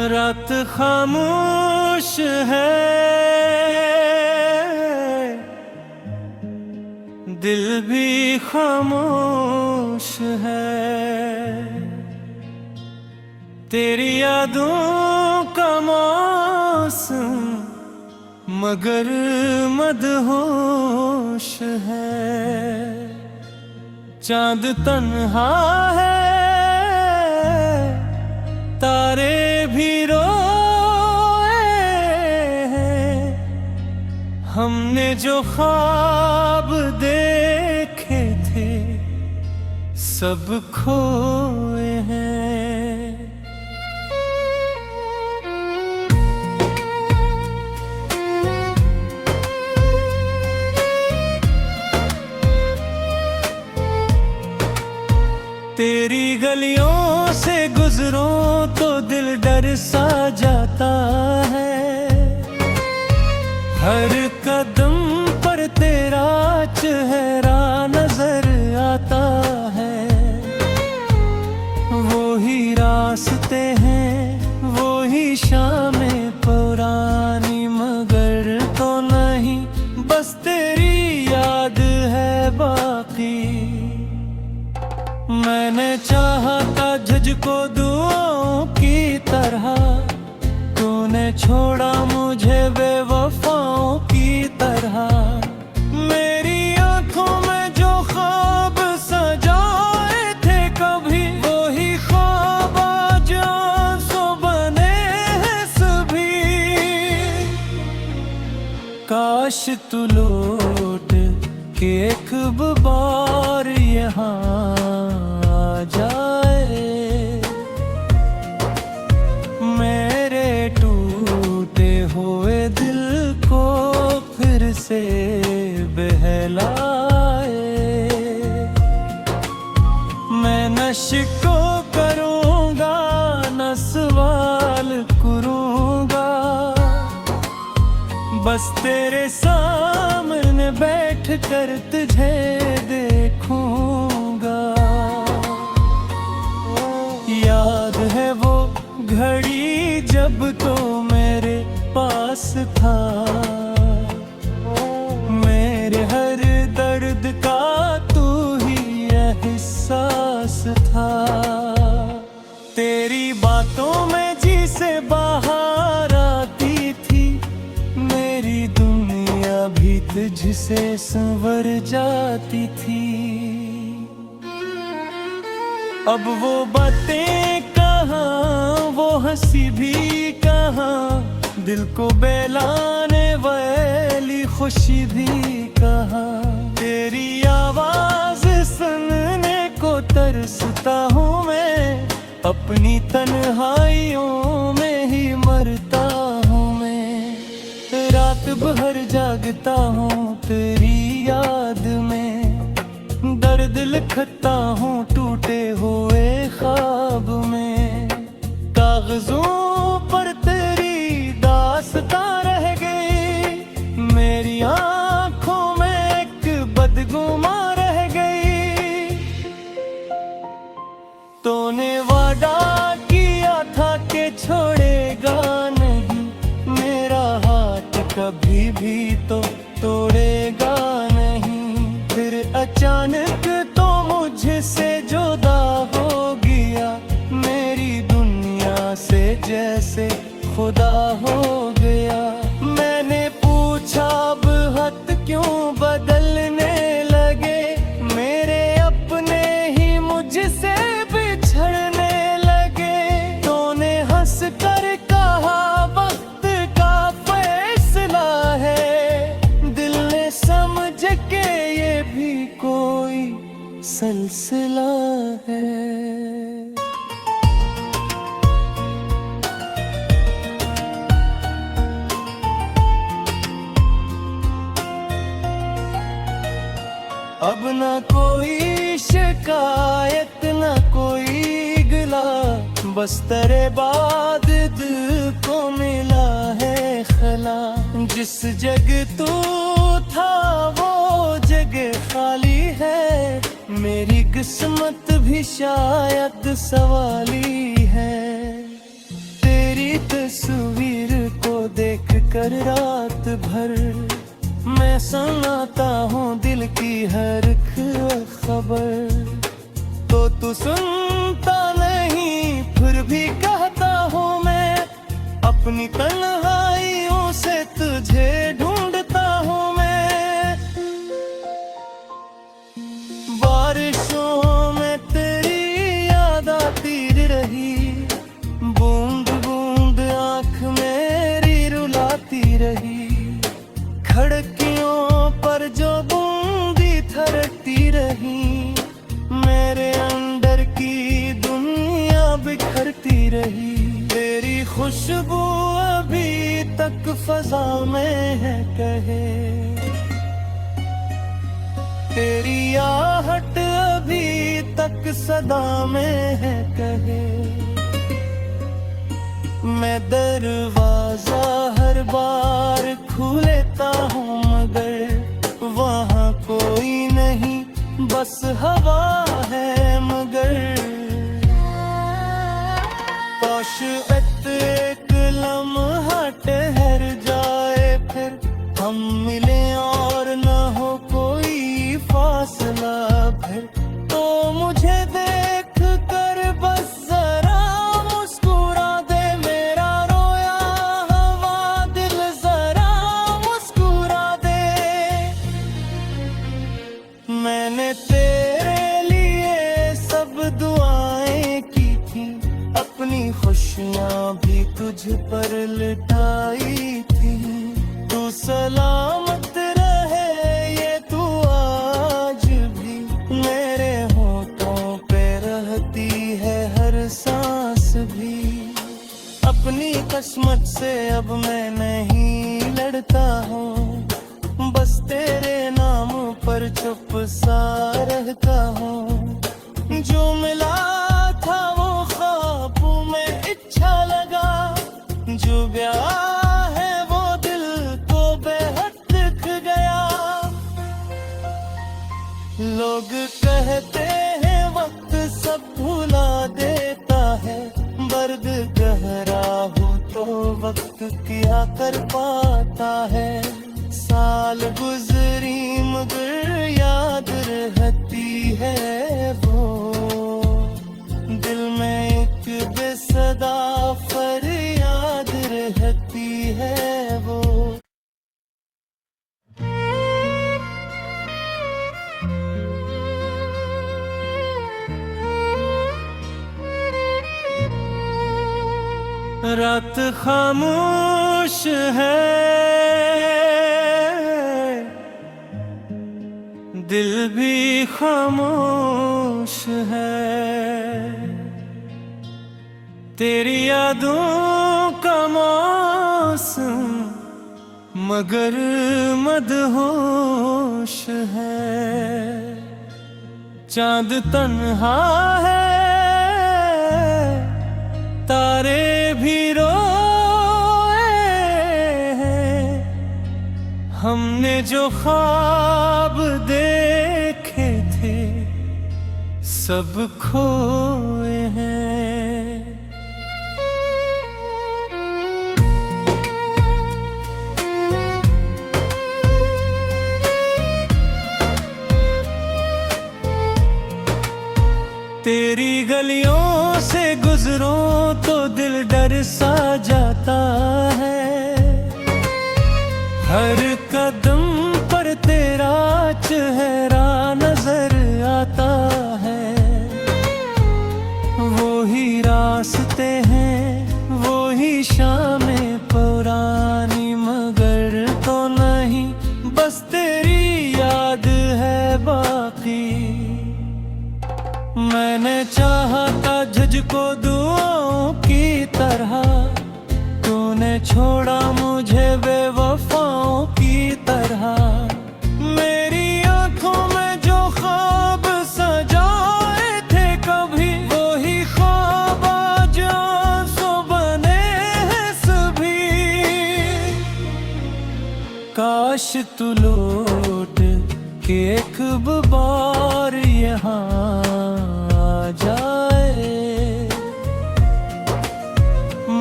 रात खामोश है, दिल भी खामोश है। तेरी यादों का मौसम मगर मदहोश है। चांद तन्हा है, तारे भी रोए हैं। हमने जो ख्वाब देखे थे सब खोए हैं। तेरी गलियों से गुजरूं तो दिल डर सा जाता है। हर कदम पर तेरा चेहरा नजर आता है। वो ही रास्ते हैं, वो ही शामें पुरानी, मगर तो नहीं बस तेरी याद है बाकी। मैंने चाहा था झुझको दुआओं की तरह, तूने छोड़ा मुझे बेवफाओं की तरह। मेरी आंखों में जो ख्वाब सजाए थे कभी, वही ख्वाब आज आंसू बने हैं सभी। काश तू लौट के एक बार यहाँ जाए, मेरे टूटे हुए दिल को फिर से बहलाए। मैं न शिको करूँगा न सवाल करूँगा, बस तेरे सामने बैठ कर तुझे देखूँगा। याद है वो घड़ी जब तो मेरे पास था, मेरे हर दर्द का तू ही एहसास था। तेरी बातों में जी से बाहर आती थी, मेरी दुनिया भी तुझसे संवर जाती थी। अब वो बातें कहाँ, वो हंसी भी कहाँ, दिल को बेलाने वाली खुशी भी कहाँ। तेरी आवाज सुनने को तरसता हूँ मैं, अपनी तन्हाइयों में ही मरता हूँ मैं। रात भर जागता हूँ तेरी याद में, दर्द लिखता हूँ टूटे हुए ख्वाब में। कागजों पर तेरी दास्तां रह गई, मेरी आंखों में एक बदगुमा रह गई। तूने वादा किया था कि छोड़ेगा नहीं, मेरा हाथ कभी भी तो तोड़ेगा नहीं। फिर अचानक तो मुझसे जुदा हो गया, मेरी दुनिया से जैसे खुदा हो गया। मैंने पूछा अब हाथ क्यों बदलने लगे, मेरे अपने ही मुझसे बिछड़ने लगे। तूने हंस कर कहा वक्त का फैसला है, दिल ने समझ के ये भी कोई सिलसिला है। अब ना कोई शिकायत ना कोई गिला, बस तेरे बाद दिल को मिला है खला। जिस जगह तू था वो जगह खाली है, मेरी किस्मत भी शायद सवाली है। तेरी तस्वीर को देख कर रात भर मैं सुनाता हूँ दिल की हर खबर। तो तू सुनता नहीं फिर भी कहता हूँ मैं, अपनी तन्हाइयों से तुझे ढूंढता हूँ मैं। बारिशों में तेरी याद आती रही, बूंद बूंद आँख मेरी रुलाती रही। खिड़कियों पर जो बूंदी थरती रही, मेरे अंदर की दुनिया बिखरती रही। तेरी खुशबू अभी तक फजा में है कहे, तेरी आहट अभी तक सदा में है कहे। मैं दरवाजा हर बार खुलेता हूँ मगर वहाँ कोई नहीं, बस हवा है मगर। काश एक लम्हा ठहर जाए फिर हम मिले और न हो कोई फासला फिर। तो मुझे देख कर बस जरा मुस्कुरा दे, मेरा रोया हुआ दिल जरा मुस्कुरा दे। मैंने तेरे लिए सब दुआएं की थी, अपनी खुशियाँ भी तुझ पर लुटाई थी। तू सलामत रहे ये तू आज भी मेरे होठों पे रहती है हर सांस भी। अपनी किस्मत से अब मैं नहीं लड़ता हूँ, बस तेरे नाम पर चुप सा रहता हूँ। जो मिला था वो ख्वाबों में अच्छा लगा, जो ब्याह है वो दिल को बेहद दिख गया। लोग कहते हैं वक्त सब भुला देता है, दर्द गहरा हो तो वक्त क्या कर पाता है। साल गुजरी मगर याद रहती है वो, दिल में एक बेसदा फरियाद रहती है वो। रात खामोश है, दिल भी खामोश है। तेरी यादों का मौसम मगर मदहोश है। चांद तन्हा है, तारे भी रोए हैं। हमने जो ख्वाब देखे थे सब खोए हैं। तेरी गलियों से गुजरूं तो दिल डर सा जाता है। हर कदम पर तेरा चेहरा नजर आता है। वो ही रास्ते हैं, वो ही शामें पुरानी, मगर तो नहीं बस तेरी याद है बाकी। मैंने चाहा था झुझको दुआओं की तरह, तूने छोड़ा मुझे बेवफाओं की तरह। मेरी आंखों में जो ख्वाब सजाए थे कभी, वही ख्वाब आज आंसू बने हैं सभी। काश तू लौट के एक बार यहाँ आ जाए,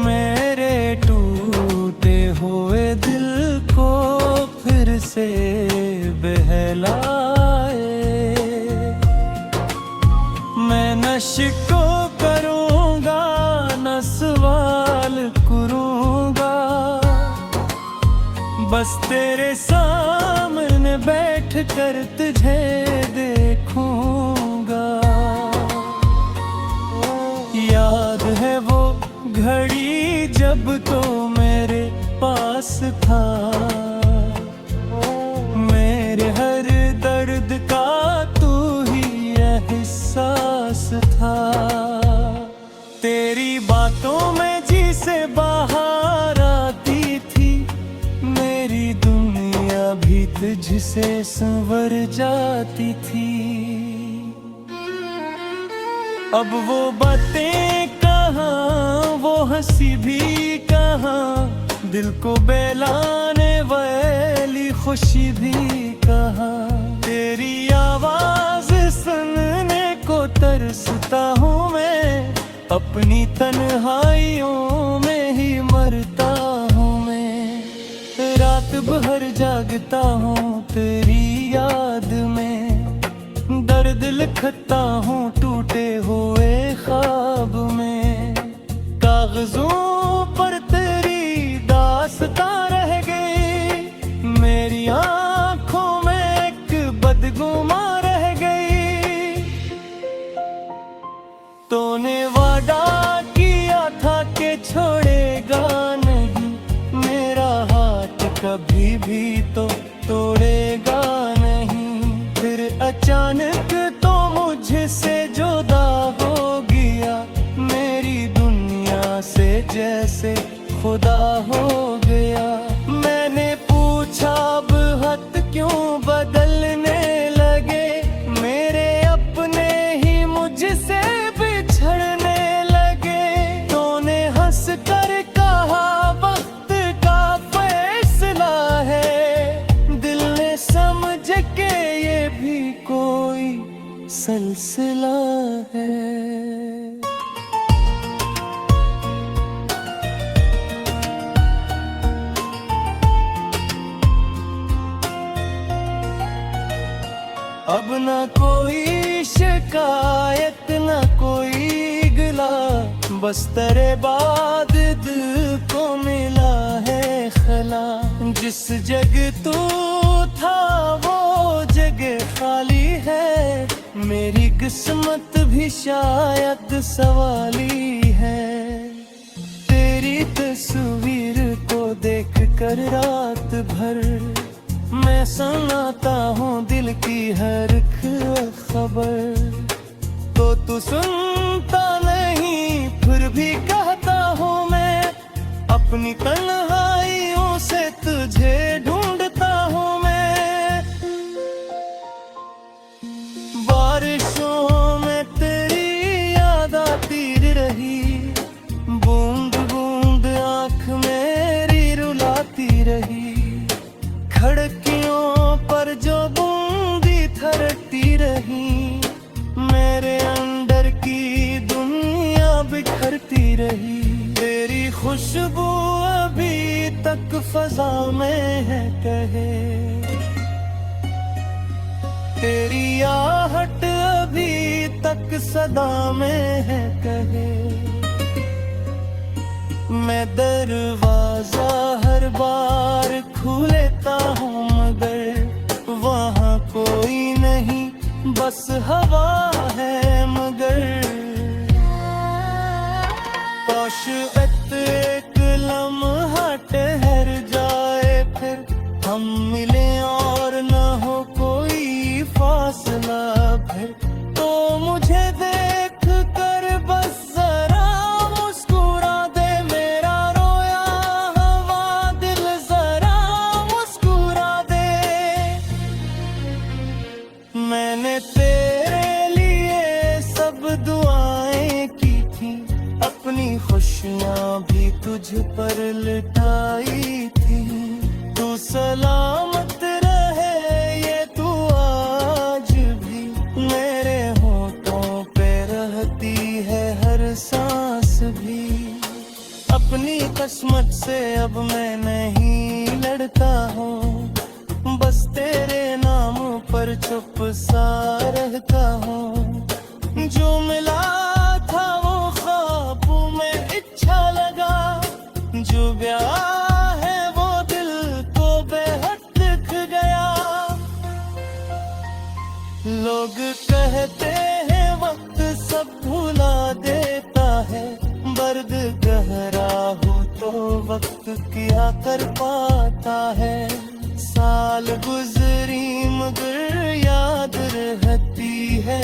मेरे से बहलाए। मैं न शिको करूँगा न सवाल करूँगा, बस तेरे सामने बैठ कर तुझे देखूँगा। याद है वो घड़ी जब तो मेरे पास था, मेरे हर दर्द का तू ही एहसास था। तेरी बातों में जी से बाहर आती थी मेरी दुनिया भी तुझसे संवर जाती थी। अब वो बातें कहाँ, वो हंसी भी कहाँ, दिल को बहलाने वाली खुशी भी कहाँ। तेरी आवाज सुनने को तरसता हूँ मैं, अपनी तन्हाइयों में ही मरता हूँ मैं। रात भर जागता हूँ तेरी याद में, दर्द लिखता हूँ टूटे हुए ख्वाब में। कागजों पर तेरी दास्तां रह गई, मेरी आंखों में एक बदगुमा रह गई। तूने वादा किया था कि छोड़ेगा नहीं, मेरा हाथ कभी भी तो तोड़ेगा नहीं। फिर अचानक तो मुझसे जुदा हो गया, मेरी दुनिया से जैसे खुदा हो गया। मैंने पूछा अब हाथ क्यों बदलने लगे, मेरे अपने ही मुझसे बिछड़ने लगे। तूने हंस कर कहा वक्त का फैसला है, दिल ने समझ के ये भी कोई सिलसिला है। अब ना कोई शिकायत ना कोई गिला, बस तेरे बाद दिल को मिला है खला। जिस जगह तू था वो जगह खाली है, मेरी किस्मत भी शायद सवाली है। तेरी तस्वीर को देख कर रात भर मैं सुनाता हूँ दिल की हर खबर। तो तू सुनता नहीं फिर भी कहता हूँ मैं, अपनी तन्हाइयों से तुझे ढूंढता हूँ मैं। बारिशों में तेरी याद आती रही, बूंद बूंद आँख मेरी रुलाती रही। खिड़कियों पर जो बूंदी थरती रही, मेरे अंदर की दुनिया बिखरती रही। तेरी खुशबू अभी तक फजा में है कहे, तेरी आहट अभी तक सदा में है कहे। मैं दरवाजा हर बार खोलता हूँ मगर वहाँ कोई नहीं, बस हवा है मगर। काश एक लम्हा ठहर जाए फिर हम मिले और न हो कोई फासला फिर। तो मुझे देख कर बस जरा मुस्कुरा दे, मेरा रोया हवा दिल जरा मुस्कुरा दे। मैंने तेरे लिए सब दुआएं की थी, अपनी खुशियाँ भी तुझ पर लुटाई थी। तू सलामत रहे ये तू आज भी मेरे होठों पे रहती है हर सांस भी। अपनी किस्मत से अब मैं नहीं लड़ता हूँ, तेरे नाम पर चुप सा रहता हूँ। जो मिला था वो ख्वाबों में इच्छा लगा, जो ब्याह है वो दिल को बेहद दिख गया। लोग कहते हैं वक्त सब भुला देता है, दर्द गहरा हो तो वक्त क्या कर पाता है। साल गुजरी मगर याद रहती है